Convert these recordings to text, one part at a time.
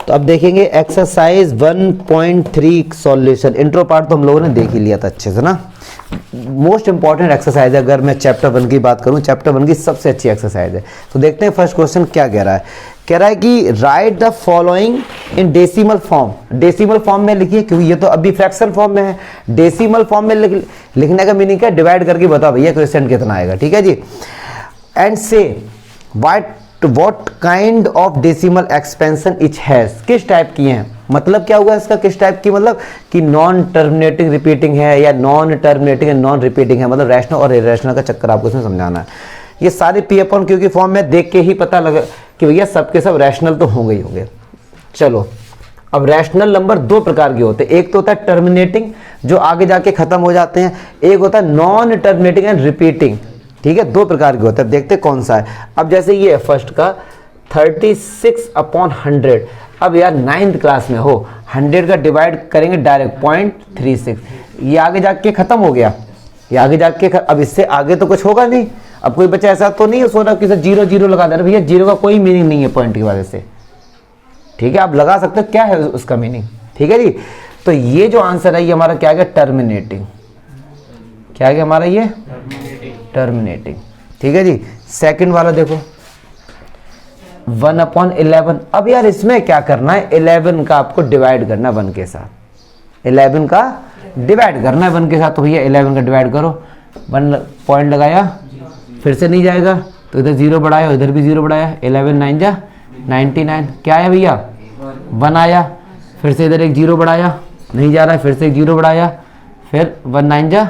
तो अब देखेंगे एक्सरसाइज 1.3 सॉल्यूशन। इंट्रो पार्ट तो हम लोगों ने देख ही लिया था अच्छे से ना। मोस्ट इंपॉर्टेंट एक्सरसाइज है, अगर मैं चैप्टर 1 की बात करूं, चैप्टर 1 की सबसे अच्छी एक्सरसाइज है। तो देखते हैं फर्स्ट क्वेश्चन क्या कह रहा है। कह रहा है कि right the following in decimal form. Decimal form में लिखिए, क्योंकि ये तो अभी फ्रैक्शन फॉर्म में है। डेसिमल फॉर्म में लिखने का मीनिंग क्या है, डिवाइड करके बताओ भैया क्वेश्चन कितना आएगा, ठीक है जी। एंड से what kind of decimal expansion etch has, किस टाइप की हैं, मतलब क्या हुआ इसका, किस टाइप की, मतलब कि नॉन टर्मिनेटिंग रिपीटिंग है या non terminating and non repeating है, मतलब रैशनल और इरेशनल का चक्कर आपको इसमें समझाना है। ये सारे पी अपॉन क्यू की फॉर्म में देख के ही पता लगा कि भैया सबके सब रैशनल तो होंगे ही होंगे। चलो अब रैशनल नंबर दो प्रकार के होते हैं, एक तो होता है टर्मिनेटिंग जो आगे जाके खत्म हो जाते हैं, एक होता है नॉन टर्मिनेटिंग एंड रिपीटिंग, ठीक है, दो प्रकार के होते हैं। देखते कौन सा है। अब जैसे ये फर्स्ट का 36/100, अब यार 9th क्लास में हो, 100 का डिवाइड करेंगे डायरेक्ट 0.36, ये आगे जाके खत्म हो गया, ये आगे जाके अब इससे आगे तो कुछ होगा नहीं। अब कोई बच्चा ऐसा तो नहीं है सोच रहा कि 0 लगा दे रहा, भैया 0 का कोई मीनिंग नहीं है पॉइंट की वजह से, ठीक है, आप लगा सकते हो क्या है उसका मीनिंग, ठीक है जी। तो ये जो आंसर है ये हमारा क्या है, टर्मिनेटिंग, क्या है हमारा ये टर्मिनेटिंग, ठीक है जी। सेकंड वाला देखो 1/11। अब यार इसमें क्या करना है, 11 का आपको डिवाइड करना है 1 के साथ, 11 का डिवाइड करना है 1 के साथ। तो भैया 11 का डिवाइड करो, 1 पॉइंट लगाया, फिर से नहीं जाएगा तो इधर 0 बढ़ाया, इधर भी 0 बढ़ाया, 11 9 जा 99, क्या है भैया 1 आया, फिर से इधर एक 0 बढ़ाया, नहीं जा रहा है, फिर से एक 0 बढ़ाया, फिर 1 9 जा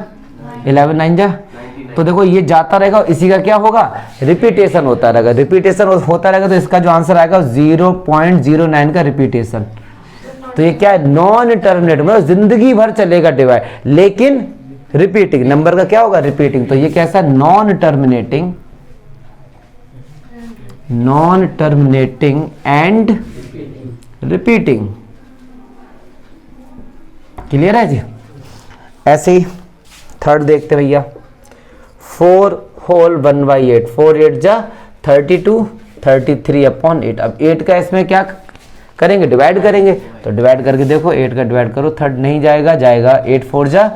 11 9 जा। तो देखो ये जाता रहेगा, इसी का क्या होगा, रिपीटेशन होता रहेगा, रिपीटेशन होता रहेगा, तो इसका जो आंसर आएगा 0.09 का रिपीटेशन। तो ये क्या है, नॉन टर्मिनेट, मतलब जिंदगी भर चलेगा डिवाइड, लेकिन रिपीटिंग नंबर का क्या होगा, रिपीटिंग। तो ये कैसा, non terminating, non terminating and repeating. Clear है जी। ऐसे ही थर्ड देखते भैया 4 होल 1/8, 4 8 जा 32, 33/8। अब 8 का इसमें क्या करेंगे, डिवाइड करेंगे, तो डिवाइड करके देखो 8 का डिवाइड करो, थर्ड नहीं जाएगा, जाएगा 8 4 जा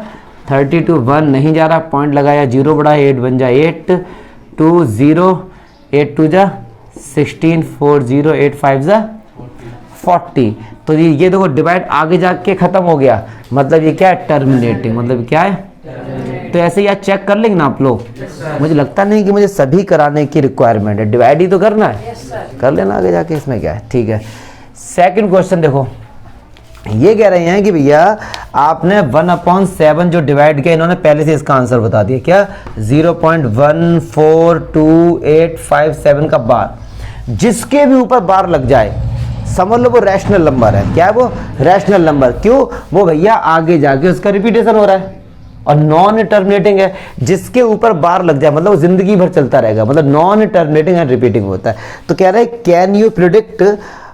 32, 1 नहीं जा रहा, पॉइंट लगाया, 0 बढ़ाया, 8 1 जा 8 2 0, 8 2 जा 16, 4 0, 8 5 जा 40। तो ये देखो डिवाइड आगे जाके खत्म हो गया, मतलब ये क्या है, टर्मिनेटिंग, मतलब क्या है। तो ऐसे ही चेक कर लेंगे ना आप लोग। मुझे लगता नहीं कि मुझे सभी कराने की रिक्वायरमेंट है, डिवाइड ही तो करना है, कर लेना आगे जाके, इसमें क्या है, ठीक है। सेकंड क्वेश्चन देखो, ये कह रहे हैं कि भैया आपने 1/7 जो डिवाइड किया, इन्होंने पहले से इसका आंसर बता दिया, क्या 0.1428557 का बार, जिसके भी ऊपर बार लग जाए समझ लो वो रैशनल नंबर है। क्या है वो, रैशनल नंबर। क्यों, वो भैया आगे जाके उसका रिपीटेशन हो रहा है और नॉन टर्मिनेटिंग है, जिसके ऊपर बार लग जाए मतलब वो जिंदगी भर चलता रहेगा, मतलब नॉन टर्मिनेटिंग एंड रिपीटिंग होता है। तो कह रहे हैं कैन यू प्रिडिक्ट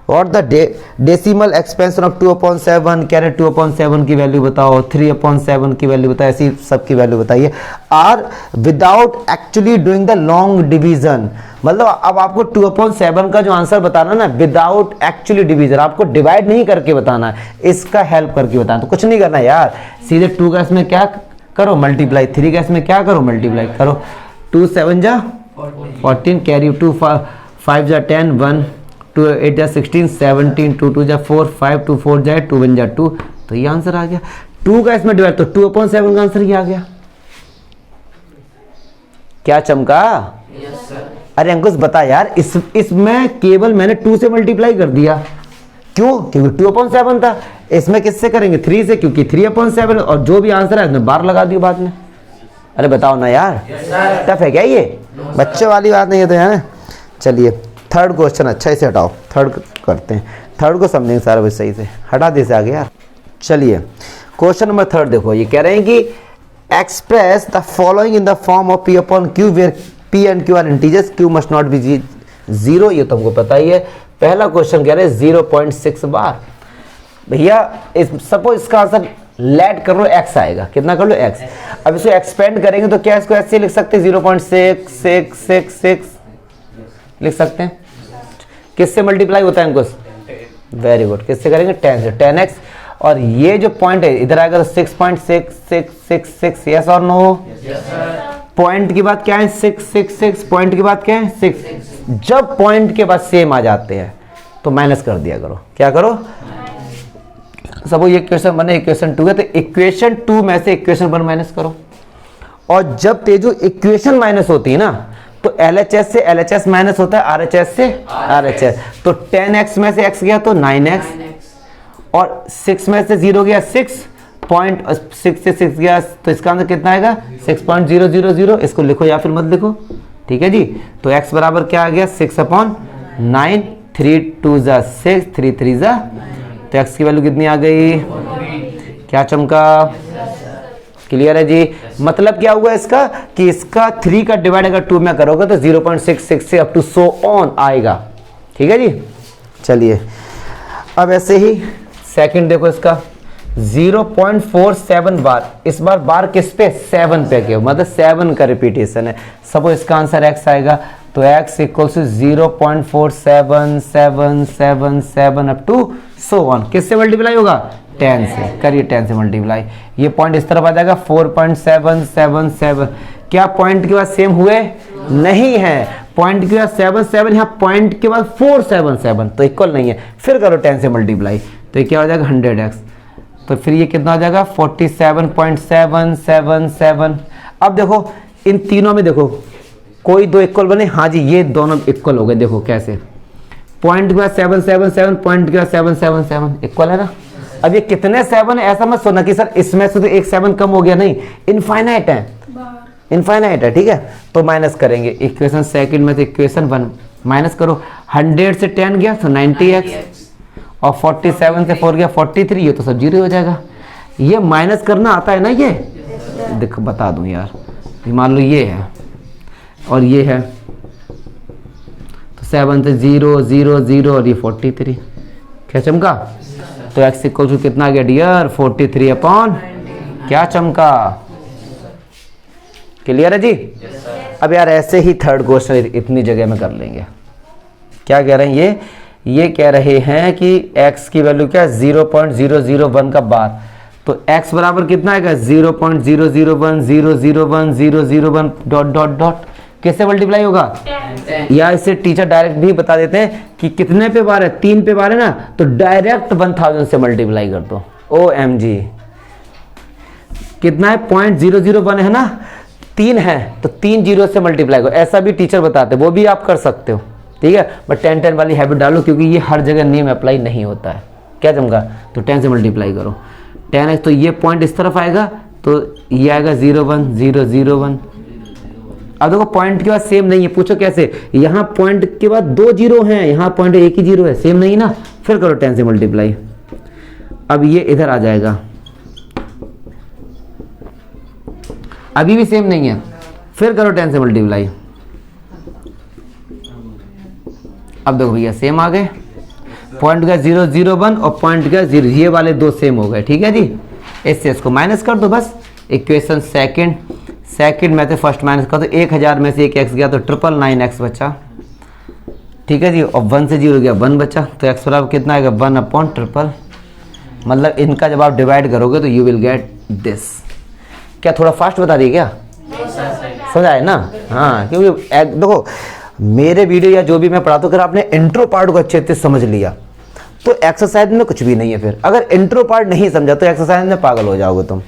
और द डेसिमल एक्सपेंशन ऑफ 2/7, कह रहे 2/7 की वैल्यू बताओ, 3/7 की वैल्यू बताओ, ऐसी सब की वैल्यू बताइए। Or without actually doing the long division, मतलब अब आपको 2/7 का जो आंसर बताना ना, विदाउट एक्चुअली डिवीजन, आपको डिवाइड नहीं करके बताना है, इसका हेल्प करके बताना। तो कुछ नहीं करना यार, सीधे 2 का इसमें क्या करो, मल्टीप्लाई, 3 का इसमें क्या करो, मल्टीप्लाई करो, 2 7 जा 14, कैरी 2 5 जा 10, 1 2 8 जा 16, 17 2 2 जा 4, 5 2 4 जाए 2 1 जा 2। तो ये आंसर आ गया 2 का इसमें डिवाइड, तो 2/7 का आंसर ये आ गया। क्या चमका, yes, अरे अंकुश बता यार, इसमें केवल मैंने 2 से मल्टीप्लाई कर दिया, क्यों, क्योंकि 2/7 था, इसमें किससे करेंगे 3 से, क्योंकि 3/7, और जो भी आंसर है उसमें बार लगा दियो बाद में। अरे बताओ ना यार, टफ है क्या ये, बच्चे वाली बात नहीं है तो यार। चलिए थर्ड क्वेश्चन, अच्छा इसे हटाओ, थर्ड करते हैं, थर्ड को समझेंगे सारा कुछ सही से, हटा दे से आगे यार। चलिए क्वेश्चन नंबर थर्ड देखो, ये कह रहे हैं कि express the following in the form of P/Q where P and Q are integers, Q must not be 0, ये तो हमको पता ही है। पहला क्वेश्चन कह रहे हैं 0.6 बार। भैया सपोज इसका आंसर लेट कर लो x आएगा, कितना कर लो x। अब इसको एक्सपेंड करेंगे तो क्या इसको ऐसे लिख सकते हैं 0.6666 लिख सकते हैं। किससे मल्टीप्लाई होता है इनको, वेरी गुड, किससे करेंगे? 10 से, 10x। और ये जो पॉइंट है इधर आएगा तो 6.6666, यस और नो? पॉइंट की बात क्या है? 666, पॉइंट की बात क्या है? 6। जब पॉइंट के बाद सेम आ जाते हैं तो माइनस कर दिया करो। क्या करो? सब ये इक्वेशन बने, इक्वेशन 2 है तो इक्वेशन 2 में से इक्वेशन 1 माइनस करो। और जब तेजो इक्वेशन माइनस होती है ना तो LHS से LHS माइनस होता है, RHS से RHS। तो 10x में से x गया तो 9x, और 6 में से 0 गया 6.6 से 6 गया तो इसका आंसर कितना आएगा? 6.000। इसको लिखो या फिर मत लिखो, ठीक है जी। तो x बराबर क्या आ गया? 6/9, 3 2 6, 3 3 तो x की वैल्यू कितनी आ गई? क्या चमका? क्लियर है जी। मतलब क्या हुआ इसका कि इसका 3 का डिवाइड अगर 2 में करोगे तो 0.66 से अप टू सो ऑन आएगा, ठीक है जी। चलिए अब ऐसे ही सेकंड देखो इसका 0.47 बार, इस बार बार किस पे? 7 पे के, मतलब 7 का रिपीटेशन है। सब इसका आंसर x आएगा तो x equals to 0.477777 up to so on. किससे मल्टीप्लाई होगा? 10 से। करिए 10 से मल्टीप्लाई। ये पॉइंट इस तरफ आ जाएगा 4.777। क्या पॉइंट के बाद सेम हुए? नहीं है। पॉइंट के बाद 77, यहाँ पॉइंट के बाद 477 तो इक्वल नहीं है। फिर करो 10 से मल्टीप्लाई तो ये क्या हो जाएगा? 100x। तो फिर ये कितना हो जाएगा? 47.777। अब देखो इन तीनों में देखो कोई दो इक्वल बने? हाँ जी, ये दोनों इक्वल हो गए। देखो कैसे? पॉइंट के बाद 777, पॉइंट के बाद 777 इक्वल है ना। अब ये कितने 7 है ऐसा मत सोचना कि सर इसमें से तो एक 7 कम हो गया, नहीं, इनफाइनाइट है, इनफाइनाइट है, ठीक है। तो माइनस करेंगे इक्वेशन सेकंड में से इक्वेशन 1 माइनस करो। 100 से 10 गया तो 90x, और 47 से 4 गया 43, ये तो सब जीरो हो जाएगा। ये माइनस करना आता है ना? ये देखो बता दूं यार, मान लो ये है और ये है तो 7 से 0 0 0 और ये 43। क्या चमका? तो x इक्वल टू कितना गया डियर? 43 अपॉन क्या चमका? क्लियर है जी। अब यार ऐसे ही थर्ड क्वेश्चन इतनी जगह में कर लेंगे। क्या कह रहे हैं ये कह रहे हैं कि x की वैल्यू क्या? 0.001 का बार। तो x बराबर कितना आएगा? 0.001001 डॉट डॉट डॉट। किससे मल्टीप्लाई होगा? या इसे टीचर डायरेक्ट भी बता देते हैं कि कितने पे बार है? 3 पे बार है ना, तो डायरेक्ट 1000 से मल्टीप्लाई कर दो। OMG कितना है? 0.001 है ना, 3 है तो 3 जीरो से मल्टीप्लाई करो। ऐसा भी टीचर बताते हैं, वो भी आप कर सकते हो, ठीक है। बट 10 वाली हैबिट डालो क्योंकि ये हर जगह नियम अप्लाई नहीं होता है। क्या चमका? तो 10 से मल्टीप्लाई करो 10x, तो ये पॉइंट इस तरफ आएगा तो ये आएगा 0.1001। अब देखो पॉइंट के बाद सेम नहीं है, पूछो कैसे? यहाँ पॉइंट के बाद 2 जीरो हैं, यहाँ पॉइंट एक ही जीरो है, सेम नहीं ना। फिर करो 10 से मल्टीप्लाई। अब ये इधर आ जाएगा, अभी भी सेम नहीं है। फिर करो 10 से मल्टीप्लाई। अब देखो भैया सेम आ गए। पॉइंट का 001 और पॉइंट का 0, ये वाले दो सेम हो गए, ठीक है जी। इससे इसको माइनस कर दो बस। इक्वेशन सेकंड में से फर्स्ट माइनस कर दो। 1000 में से एक x गया तो 999x बचा, ठीक है जी। और 1 से 0 गया 1 बचा, तो x बराबर कितना आएगा? 1/3। मतलब इनका जब आप डिवाइड करोगे तो यू विल गेट दिस। क्या थोड़ा फास्ट बता दिए क्या? समझ आए ना? हाँ, क्योंकि देखो मेरे वीडियो या जो भी मैं पढ़ाता हूँ, अगर आपने इंट्रो पार्ट को अच्छे से समझ लिया तो एक्सरसाइज में कुछ भी नहीं है। फिर अगर इंट्रो पार्ट नहीं समझा तो एक्सरसाइज में पागल हो जाओगे तुम।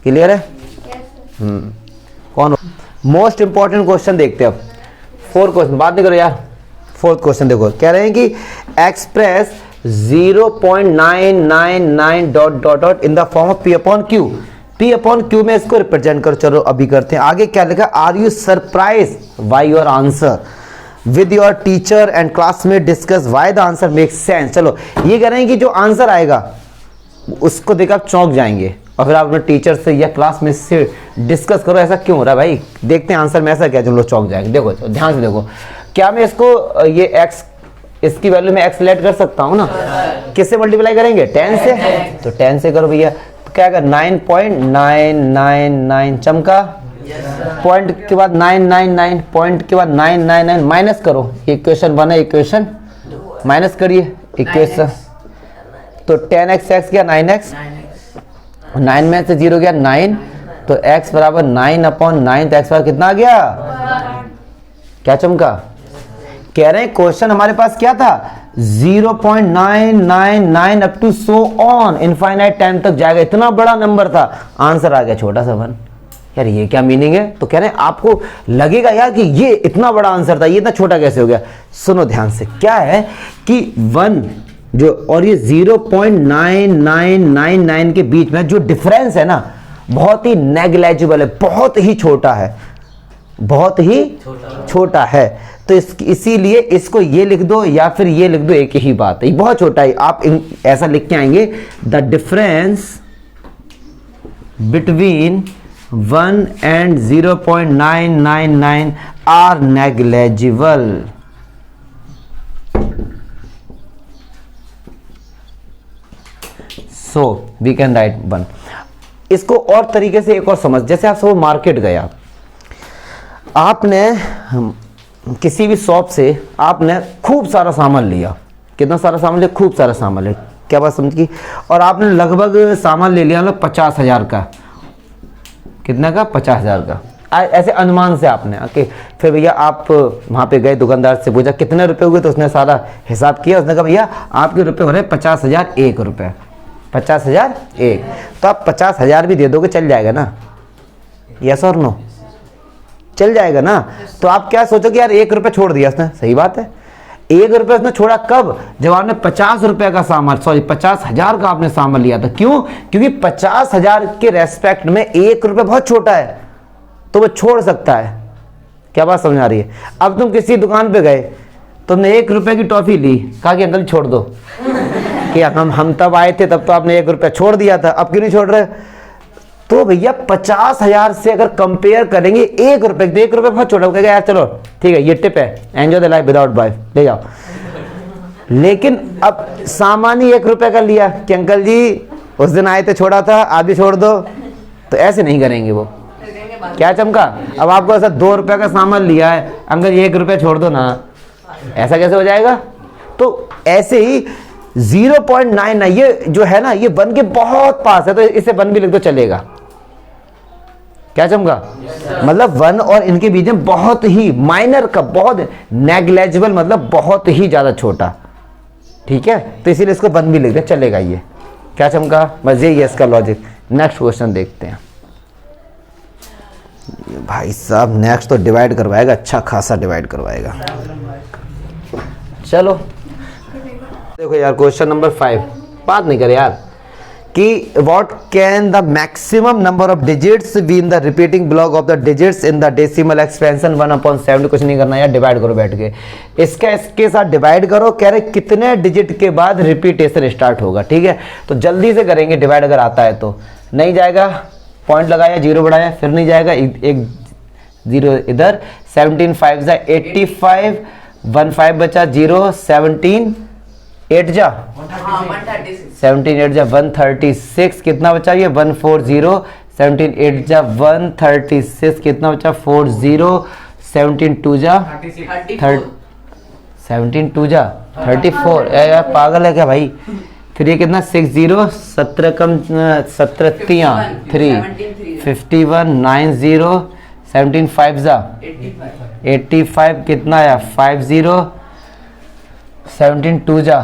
क्लियर है? कौन? मोस्ट इंपॉर्टेंट क्वेश्चन देखते हैं अब। 4 क्वेश्चन, बात नहीं करो यार। 4th क्वेश्चन देखो, कह रहे हैं कि express 0.999 dot dot dot in the form of P upon Q। P upon Q में इसको रिप्रेजेंट करो। चलो अभी करते हैं। आगे क्या लिखा? Are you surprise why your answer with your teacher and classmate discuss why the answer make sense. चलो ये कह रहे हैं कि जो आंसर आएगा उसको देख आप चौंक जाएंगे और फिर आप अपने टीचर से या क्लासमेट से डिस्कस करो ऐसा क्यों हो रहा है भाई, देखते हैं आंसर में ऐसा क्या जो लोग चौंक जाएंगे। देखो ध्यान से देखो, क्या मैं इसको ये x इसकी वैल्यू में x लेट कर सकता हूँ ना? किससे मल्टीप्लाई करेंगे? 10 से। तो 10 से करो भैया, तो क्या कर 9.999 चमका। पॉइंट के बाद 999, पॉइंट के बाद 999 माइनस करो। इक्वेशन 1 है, इक्वेशन माइनस करिए इक्वेशन तो 10x x गया 9x, 9 में से 0 गया 9, तो x बराबर 9/9, तो x बराबर कितना आ गया? क्या चमका? कह रहे हैं क्वेश्चन हमारे पास क्या था? 0.999 up to so on, infinite time तक जाएगा, इतना बड़ा नंबर था, आंसर आ गया छोटा सा 1। यार ये क्या मीनिंग है? तो कह रहे हैं आपको लगेगा यार कि ये इतना बड़ा आंसर था, ये इतना छोटा कैसे हो गया? सुनो ध्यान से, क्या है कि 1 जो और ये 0.9999 के बीच में जो डिफरेंस है ना, बहुत ही नेग्लेजिबल है, बहुत ही छोटा है, बहुत ही छोटा है। तो इसीलिए इसको ये लिख दो या फिर ये लिख दो, एक ही बात है, ये बहुत छोटा है। आप ऐसा लिख के आएंगे, the difference between 1 and 0.999 are negligible। So we can write 1। इसको और तरीके से एक और समझ, जैसे आप सब मार्केट गया, आपने किसी भी शॉप से आपने खूब सारा सामान लिया, कितना सारा सामान लिया? खूब सारा सामान लिया, क्या बात समझ की? और आपने लगभग सामान ले लिया 50,000 का, कितना का? 50,000 का, ऐसे अनुमान से आपने ओके। फिर भैया आप वहाँ पे गए, दुकानदार से पूछा कितने रुपए हुए, तो उसने सारा हिसाब किया, उसने कहा भैया आपके रुपए हो रहे 50,001 रुपये, 50,001। तो आप 50,000 भी दे दोगे, चल जाएगा ना? यस और नो? चल जाएगा ना? तो आप क्या सोचोगे यार 1 रुपये छोड़ दिया उसने, सही बात है, 1 रुपये उसने छोड़ा कब? जब आपने 50 रुपये का सामान, सॉरी 50,000 का आपने सामान लिया था। क्यों? क्योंकि 50,000 के रेस्पेक्ट में 1 रुपये बहुत छोटा है, तो वो छोड़ सकता है। क्या बात समझ आ रही है? अब तुम किसी दुकान पे गए, तुमने 1 रुपये की टॉफी ली, कहा कि अंकल छोड़ दो कि हम तब आए थे, तब तो आपने 1 रुपया छोड़ दिया था, अब क्यों नहीं छोड़ रहे? तो भैया 50,000 से अगर कंपेयर करेंगे 1 रुपये, तो 1 रुपये बहुत छोटा, कहेगा यार चलो ठीक है, ये टिप है, enjoy the life without wife, ले जाओ। लेकिन अब सामान ही 1 रुपये का लिया कि अंकल जी उस दिन आए थे, छोड़ा था, आज भी छोड़ दो, तो ऐसे नहीं करेंगे वो। क्या चमका? अब आपको ऐसा 2 रुपये का सामान लिया है, अंकल 1 रुपये छोड़ दो ना, ऐसा कैसे हो जाएगा? तो ऐसे ही 0.99 ये जो है ना, ये 1 के बहुत पास है, तो इसे 1 भी लिख दो, चलेगा। क्या चमका? मतलब 1 और इनके बीच में बहुत ही माइनर का, बहुत नेग्लेजिबल, मतलब बहुत ही ज्यादा छोटा, ठीक है, तो इसीलिए इसको 1 भी लिख दे, चलेगा ये। क्या चमका? बस यही है इसका लॉजिक। नेक्स्ट क्वेश्चन देखते हैं। भाई साहब नेक्स्ट तो डिवाइड करवाएगा, अच्छा खासा डिवाइड करवाएगा। चलो देखो यार, क्वेश्चन नंबर 5, बात नहीं करे यार कि what can the maximum number of digits be in the repeating block of the digits in the decimal expansion 1/7। कुछ नहीं करना यार, डिवाइड करो बैठ के, इसके साथ डिवाइड करो। कह रहे कितने डिजिट के बाद रिपीटेशन स्टार्ट होगा, ठीक है, तो जल्दी से करेंगे डिवाइड, अगर आता है तो। नहीं जाएगा, पॉइंट लगाया, 0 बढ़ाया, फिर नहीं जाएगा, एक 0 इधर, 17 5 जा 85, 1 5 बचा 0, 17 8 जा 17 8 जा 136, कितना बचा? ये 140, 17 8 जा 136, कितना बचा? 40, 17 2 जा 17 2 जा 34। यार पागल है क्या भाई? फिर ये कितना? 60, 17 कम 17 3 51 90, 17 5 जा 85, कितना आया? 50, 17 2 जा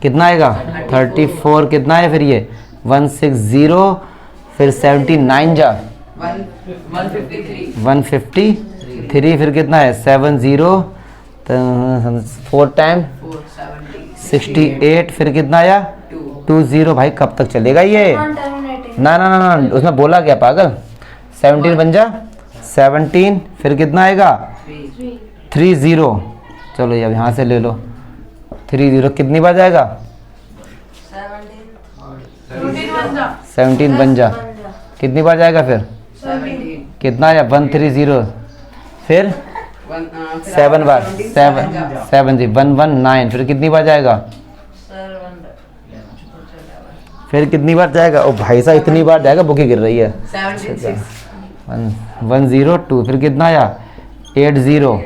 कितना आएगा? 34, कितना है फिर ये? 160, फिर 79 जा 153, फिर कितना है? 70, 4 टाइम 68, फिर कितना आया? 20। भाई कब तक चलेगा ये? ना ना ना ना, उसने बोला क्या पागल? 17 बन जा 17, फिर कितना आएगा? 30। चलो ये अब यहाँ से ले लो, 30 कितनी बार जाएगा? 17 बन जा, कितनी बार जाएगा फिर? कितना आया? 130, फिर 7 बार, 7 119, फिर कितनी बार जाएगा? फिर कितनी बार जाएगा? ओ भाई साहब इतनी बार जाएगा, बुकी गिर रही है। 102, फिर कितना आया? 80,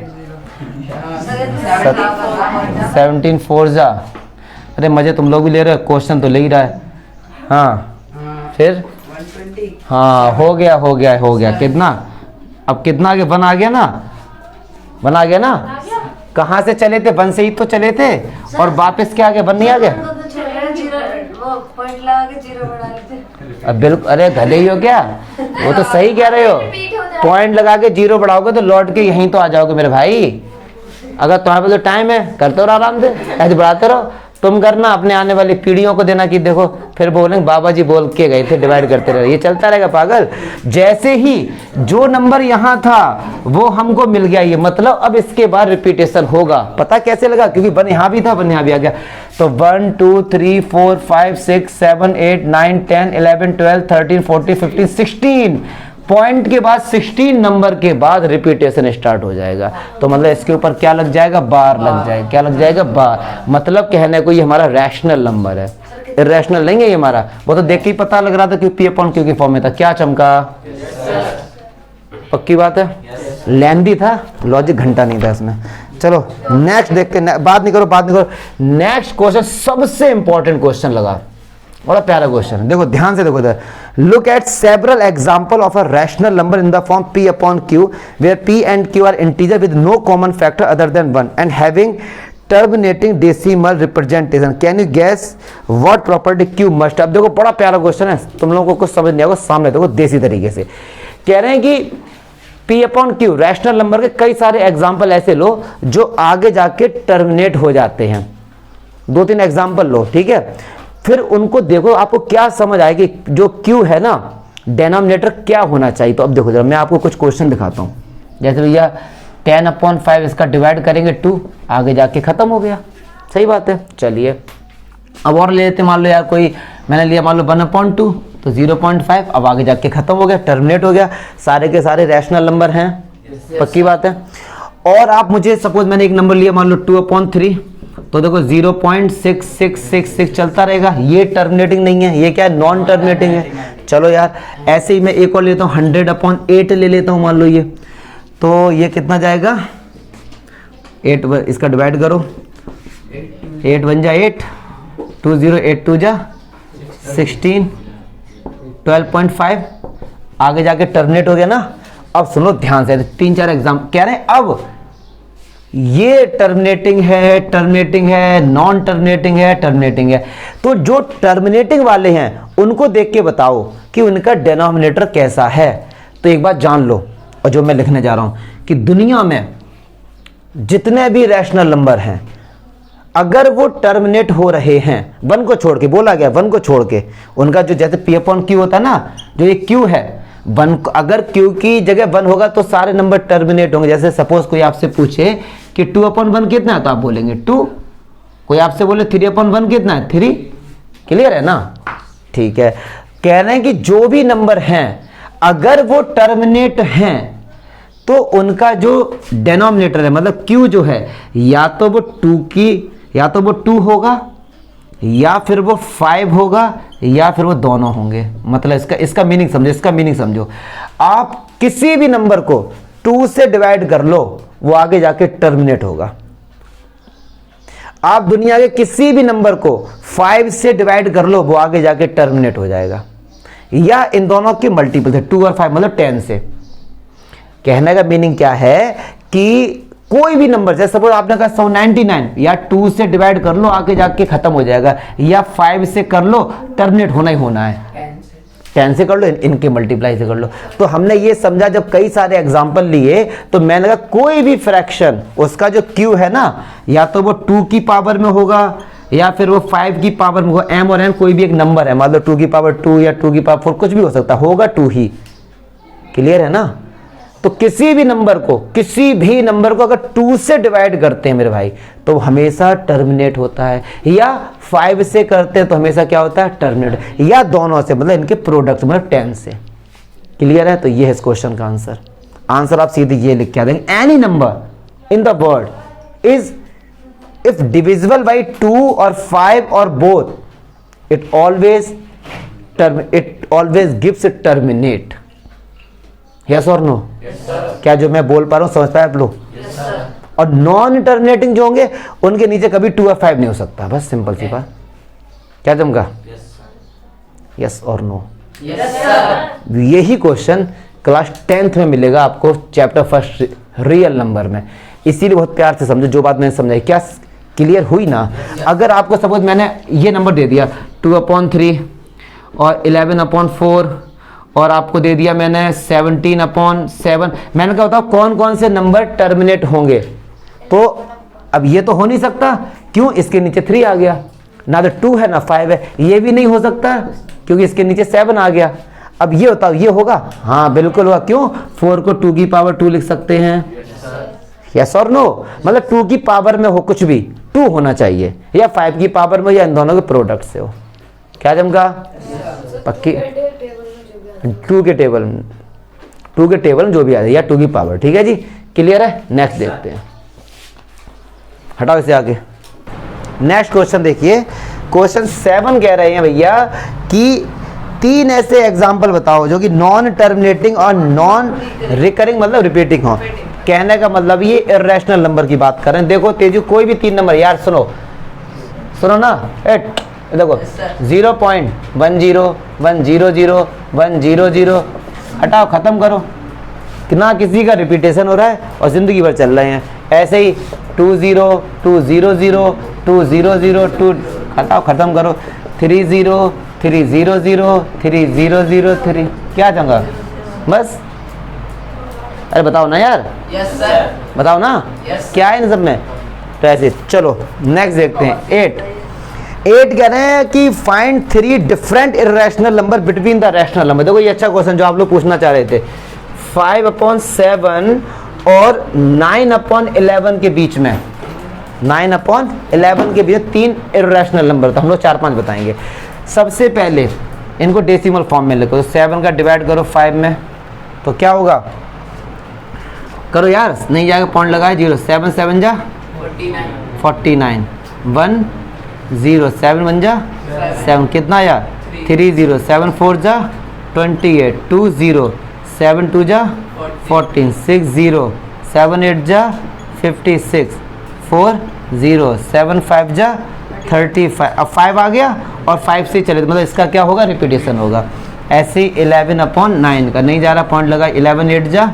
17 4 जा अरे मजे तुम लोग भी ले रहे हो, क्वेश्चन तो ले ही रहा है। हाँ फिर 120। हाँ हो गया कितना, अब कितना आगे 1 आ गया ना, 1 आ गया ना। कहाँ से चले थे, 1 से ही तो चले थे और वापस क्या आ गया, 1 नहीं आ गया। पॉइंट लगा के 0 बढ़ा लेते। अब बिल्कुल, अरे गले ही हो क्या, वो तो सही कह रहे हो। पॉइंट लगा के 0 बढ़ाओगे तो लौट के यहीं तो आ जाओगे मेरे भाई। अगर तुम्हारे पास तो टाइम है करते रहो आराम से, ऐसे बढ़ाते रहो। तुम करना, अपने आने वाली पीढ़ियों को देना कि देखो फिर बोलेंगे बाबा जी बोल के गए थे, डिवाइड करते रहे, ये चलता रहेगा पागल। जैसे ही जो नंबर यहाँ था वो हमको मिल गया, ये मतलब अब इसके बाद रिपीटेशन होगा। पता कैसे लगा, क्योंकि 1 यहाँ भी था, 1 यहाँ भी आ गया। तो 1 2 3 4 5 6 7 8 9 10 11 12 13 14 15 16 पॉइंट के बाद 16 नंबर के बाद रिपीटेशन स्टार्ट हो जाएगा। तो मतलब इसके ऊपर क्या लग जाएगा, बार लग जाएगा। क्या लग जाएगा, बार। मतलब कहने को ये हमारा रैशनल नंबर है, इरेशनल नहीं है ये हमारा। वो तो देख के ही पता लग रहा था कि P अपॉन Q की फॉर्म में था। क्या चमका, पक्की बात है। लेंदी था, लॉजिक घंटा नहीं था इसमें। चलो नेक्स्ट देख के, बात नहीं करो। नेक्स्ट क्वेश्चन सबसे इंपॉर्टेंट क्वेश्चन लगा, बड़ा प्यारा क्वेश्चन है। देखो ध्यान से देखो इधर। Look at several example of a rational number in the form P upon Q where P and Q are integer with no common factor other than 1 and having terminating decimal representation. Can you guess what property Q must. अब देखो बड़ा प्यारा question है, तुम लोगों को कुछ समझ नहीं आएगा, सामने देखो देसी तरीके से कह रहे हैं कि P upon Q rational number के कई सारे एग्जाम्पल ऐसे लो जो आगे जाके टर्मिनेट हो जाते हैं। 2-3 एग्जाम्पल लो, ठीक है। फिर उनको देखो, आपको क्या समझ आएगी, जो Q है ना डेनोमिनेटर क्या होना चाहिए। तो अब देखो जरा मैं आपको कुछ क्वेश्चन दिखाता हूँ। जैसे भैया 10 अपॉन 5 इसका डिवाइड करेंगे 2, आगे जाके खत्म हो गया। सही बात है। चलिए अब और ले लेते, मान लो यार कोई मैंने लिया मान लो 1 अपॉन 2 तो 0.5, अब आगे जाके खत्म हो गया, टर्मिनेट हो गया। सारे के सारे रैशनल नंबर हैं, पक्की बात है। और आप मुझे सपोज मैंने एक नंबर लिया मान लो 2 अपॉन 3 तो देखो 0.6666 चलता रहेगा। ये टर्मिनेटिंग नहीं है, ये क्या है, नॉन टर्मिनेटिंग है। चलो यार ऐसे ही मैं एक और लेता हूँ 100 अपॉन 8 ले लेता हूँ मान लो ये, तो ये कितना जाएगा 8, इसका डिवाइड करो 8 1 जा 8, 2 0 8 2 जा 16, 12.5 आगे जाके टर्मिनेट हो गया ना। अब सुनो ध्यान से, 3-4 एग्जाम कह रहे हैं। अब ये टर्मिनेटिंग है, नॉन टर्मिनेटिंग है, टर्मिनेटिंग है। तो जो टर्मिनेटिंग वाले हैं उनको देख के बताओ कि उनका डिनोमिनेटर कैसा है। तो एक बात जान लो, और जो मैं लिखने जा रहा हूं कि दुनिया में जितने भी रैशनल नंबर हैं अगर वो टर्मिनेट हो रहे हैं 1 को छोड़ के, बोला गया 1 को छोड़ के, उनका जो जैसे P अपॉन Q होता है ना, जो ये Q है 1, अगर Q की जगह 1 होगा तो सारे नंबर टर्मिनेट होंगे। जैसे सपोज कोई आपसे पूछे कि 2 अपॉन 1 कितना है तो आप बोलेंगे 2। कोई आपसे बोले 3 अपॉन 1 कितना है 3। क्लियर है ना, ठीक है। कह रहे हैं कि जो भी नंबर हैं अगर वो टर्मिनेट हैं तो उनका जो डेनोमिनेटर है मतलब Q जो है या तो वो 2 होगा या फिर वो 5 होगा या फिर वो दोनों होंगे। मतलब इसका मीनिंग समझो। आप किसी भी नंबर को 2 से डिवाइड कर लो वो आगे जाके टर्मिनेट होगा। आप दुनिया के किसी भी नंबर को 5 से डिवाइड कर लो वो आगे जाके टर्मिनेट हो जाएगा, या इन दोनों के मल्टीपल से 2 और 5 मतलब 10 से। कहने का मीनिंग क्या है कि कोई भी नंबर, जैसे सपोज आपने कहा 199, या 2 से डिवाइड कर लो आगे जाके खत्म हो जाएगा, या 5 से कर लो टर्मिनेट होना ही होना है, 10 से कर लो, इनके मल्टीप्लाई से कर लो। तो हमने ये समझा, जब कई सारे एग्जाम्पल लिए तो मैंने कहा कोई भी फ्रैक्शन उसका जो Q है ना या तो वो 2 की पावर में होगा या फिर वो 5 की पावर में होगा। M और N कोई भी एक नंबर है, मान लो 2 की पावर 2 या 2 की पावर 4 कुछ भी हो सकता, होगा 2 ही। क्लियर है ना। तो किसी भी नंबर को अगर 2 से डिवाइड करते हैं मेरे भाई तो हमेशा टर्मिनेट होता है, या 5 से करते हैं तो हमेशा क्या होता है टर्मिनेट, या दोनों से मतलब इनके प्रोडक्ट मतलब 10 से। क्लियर है। तो ये है इस क्वेश्चन का आंसर आप सीधे ये लिख के आ देंगे, any number in the world is if divisible by 2 और 5 और both it always gives terminate. Yes और नो? क्या जो मैं बोल पा रहा हूं समझ पाए आप लोग? और नॉन टर्मिनेटिंग जो होंगे उनके नीचे कभी 2 और 5 नहीं हो सकता। बस सिंपल सी बात। क्या चमका? यस और नो। यही क्वेश्चन क्लास 10th में मिलेगा आपको चैप्टर फर्स्ट रियल नंबर में। इसीलिए बहुत प्यार से समझो जो बात मैंने समझाई। क्या क्लियर हुई ना? अगर आपको सपोज मैंने ये नंबर दे दिया 2/3 और 11/4 और आपको दे दिया मैंने 17/7, मैंने कहा बताओ कौन कौन से नंबर टर्मिनेट होंगे, तो अब ये तो हो नहीं सकता। क्यों? इसके नीचे 3 आ गया, ना तो 2 है ना 5 है। ये भी नहीं हो सकता क्योंकि इसके नीचे 7 आ गया। अब ये बताओ ये होगा? हाँ बिल्कुल होगा। क्यों? 4 को 2 की पावर 2 लिख सकते हैं। यस और नो? मतलब 2 की पावर में हो कुछ भी 2 होना चाहिए, या 5 की पावर में, या इन दोनों के प्रोडक्ट से हो। क्या चमका? पक्की 2 के टेबल में जो भी आ जाए, या 2 की पावर। ठीक है जी, क्लियर है? नेक्स्ट देखते हैं, हटाओ इसे आगे। नेक्स्ट क्वेश्चन देखिए, क्वेश्चन 7 कह रहे हैं भैया कि 3 ऐसे एग्जाम्पल बताओ जो कि नॉन टर्मिनेटिंग और नॉन रिकरिंग मतलब रिपीटिंग हो। कहने का मतलब ये इर्रेशनल नंबर की बात कर रहे हैं। देखो तेजू कोई भी 3 नंबर, यार सुनो ना, 8 देखो 0.10 100 100 हटाओ, खत्म करो। ना किसी का रिपीटेशन हो रहा है और जिंदगी भर चल रहे हैं ऐसे ही। 20 200 200 2 हटाओ, खत्म करो। 30 300 3003। क्या चंगा? बस अरे बताओ ना यार। Yes sir. बताओ ना। Yes, क्या है इन सब में? तो ऐसे चलो नेक्स्ट देखते हैं। 8 कह रहे हैं कि find 3 different irrational number between the rational number. देखो ये अच्छा क्वेश्चन जो आप लोग पूछना चाह रहे थे। 5/7 और 9/11 के बीच में, 9/11 के बीच 3 इर्रेशनल नंबर, तो हम लोग 4-5 बताएंगे। सबसे पहले इनको डेसिमल फॉर्म में लिखो। तो 7 का डिवाइड करो 5 में, तो क्या होगा? करो यार, नहीं जाएगा पॉइंट लगाए 0। 7 7 जा 49 1 0 7 1 जा 7 कितना आया? 30 7 4 जा 28 2 0 7 2 जा 14 6 0 7 8 जा 56 4 0 7 5 जा 35। अब 5 आ गया और 5 से चले, मतलब इसका क्या होगा? रिपीटेशन होगा। ऐसे ही 11/9 का नहीं जा रहा, पॉइंट लगा। 11 8 जा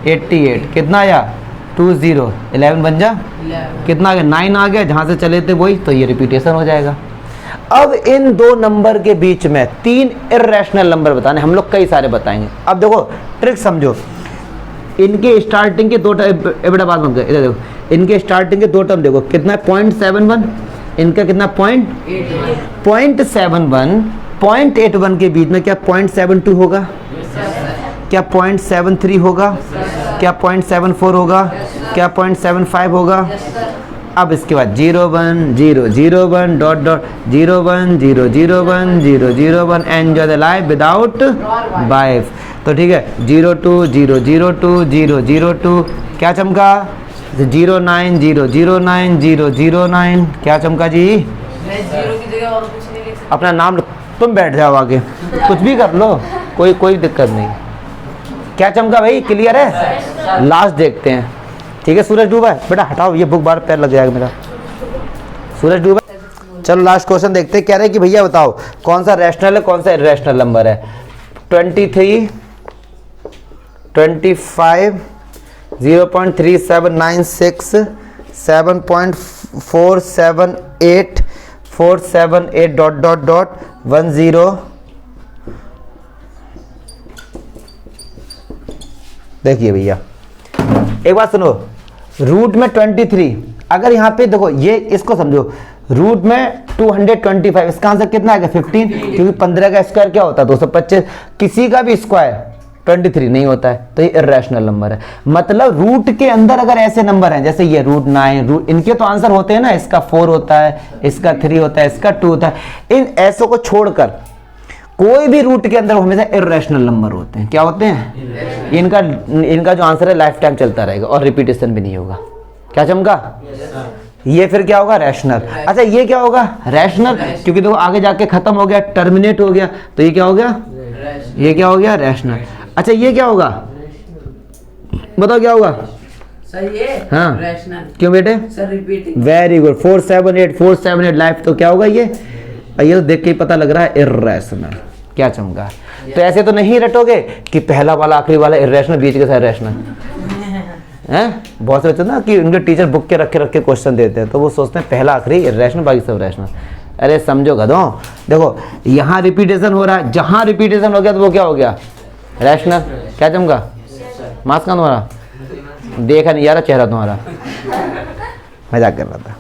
88 कितना आया? 20 11 बन जा कितना आ गया? 9 आ गया। जहाँ से चले थे वही, तो ये रिपीटेशन हो जाएगा। अब इन 2 नंबर के बीच में 3 इर्रेशनल नंबर बताने, हम लोग कई सारे बताएंगे। अब देखो ट्रिक समझो। इनके स्टार्टिंग के 2 टर्म, बेटा बात बन गए, इधर देखो, इनके स्टार्टिंग के 2 टर्म देखो कितना है? 0.71। इनका कितना? 0.71 0.81 के बीच में क्या 0.72 होगा? क्या 0.73 होगा? क्या 0.74 होगा? क्या 0.75 होगा? अब इसके बाद 0 1 0 0 1 dot dot 0 1 0 0 1 0 0 1 enjoy the life without wife. तो ठीक है, 0 2 0 0 2 0 0 2। क्या चमका? 0 9 0 0 9 0 0 9। क्या चमका जी? मैं 0 की जगह और कुछ नहीं लिख सकता। अपना नाम तुम बैठ जाओ आगे, कुछ भी कर लो, कोई दिक्कत नहीं। क्या चमका भाई? क्लियर है? लास्ट देखते हैं। ठीक है, सूरज डूबा है बेटा, हटाओ ये बुक, बार पैर लग जाएगा मेरा। सूरज डूबा। चलो लास्ट क्वेश्चन देखते हैं। कह रहे हैं कि भैया बताओ कौन सा रैशनल है, कौन सा इर्रेशनल नंबर है। 23 25 0.3796 7.478 478 डॉट डॉट डॉट 10। देखिए भैया एक बात सुनो, रूट में 23, अगर यहाँ पे देखो ये इसको समझो, रूट में 225, इसका आंसर कितना आएगा? 15, क्योंकि 15 का स्क्वायर क्या होता है? 225। किसी का भी स्क्वायर 23 नहीं होता है, तो ये इर्रेशनल नंबर है। मतलब रूट के अंदर अगर ऐसे नंबर हैं जैसे ये रूट 9, रूट, इनके तो आंसर होते हैं ना, इसका 4 होता है, इसका 3 होता है, इसका 2 होता है। इन ऐसों को छोड़कर कोई भी रूट के अंदर हमेशा इर्रेशनल नंबर होते हैं। क्या होते हैं? इनका जो आंसर है लाइफ टाइम चलता रहेगा और रिपीटेशन भी नहीं होगा। क्या चमका? ये फिर क्या होगा? रैशनल। अच्छा ये क्या होगा? रैशनल, क्योंकि देखो आगे जाके खत्म हो गया, टर्मिनेट हो गया, तो ये क्या हो गया? ये क्या हो गया? रैशनल। अच्छा ये क्या होगा? बताओ क्या होगा? सर ये हाँ। रैशनल क्यों बेटे? Sir repeating. Very good, 478 life तो क्या होगा ये तो देख के ही पता लग रहा है इर्रेशनल। क्या चमका? तो ऐसे तो नहीं रटोगे कि पहला वाला आखिरी वाला इर्रेशनल, बीच के साथ रैशनल हैं। बहुत से बच्चे ना कि उनके टीचर बुक के रख के क्वेश्चन देते हैं तो वो सोचते हैं पहला आखिरी इर्रेशनल बाकी सब रैशनल। अरे समझो गधों, देखो यहाँ रिपीटेशन हो रहा है, जहाँ रिपीटेशन हो गया तो वो क्या हो गया? रैशनल। क्या चमका? मास्क का तुम्हारा देखा नहीं यार चेहरा तुम्हारा, मजाक कर रहा था।